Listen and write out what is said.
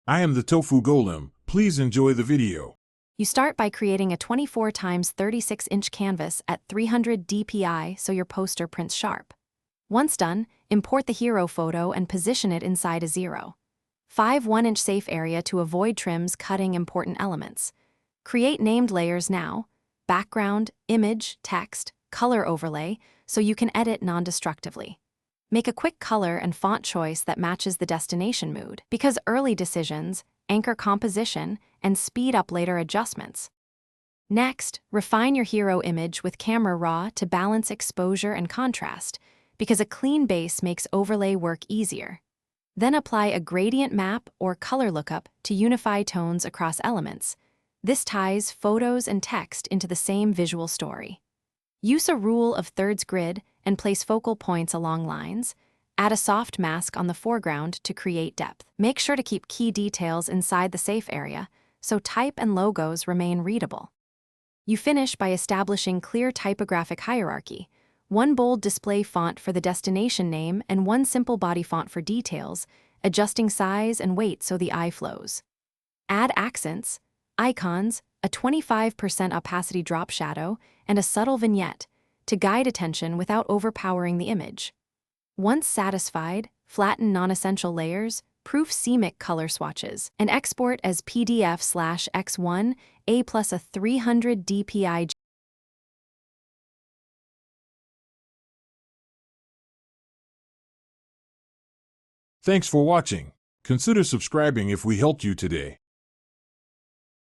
I am the Tofu Golem. Please enjoy the video. You start by creating a 24 x 36-inch canvas at 300 dpi so your poster prints sharp. Once done, import the hero photo and position it inside a 0.5 1-inch safe area to avoid trims cutting important elements. Create named layers now: background, image, text, color overlay, so you can edit non-destructively. Make a quick color and font choice that matches the destination mood, because early decisions anchor composition and speed up later adjustments. Next, refine your hero image with camera raw to balance exposure and contrast, because a clean base makes overlay work easier. Then apply a gradient map or color lookup to unify tones across elements. This ties photos and text into the same visual story. Use a rule of thirds grid and place focal points along lines. Add a soft mask on the foreground to create depth. Make sure to keep key details inside the safe area, so type and logos remain readable. You finish by establishing clear typographic hierarchy: one bold display font for the destination name and one simple body font for details, adjusting size and weight so the eye flows. Add accents, icons, a 25% opacity drop shadow, and a subtle vignette to guide attention without overpowering the image. Once satisfied, flatten non-essential layers, proof CMYK color swatches, and export as PDF/X1A plus a 300 dpi. Thanks for watching. Consider subscribing if we helped you today.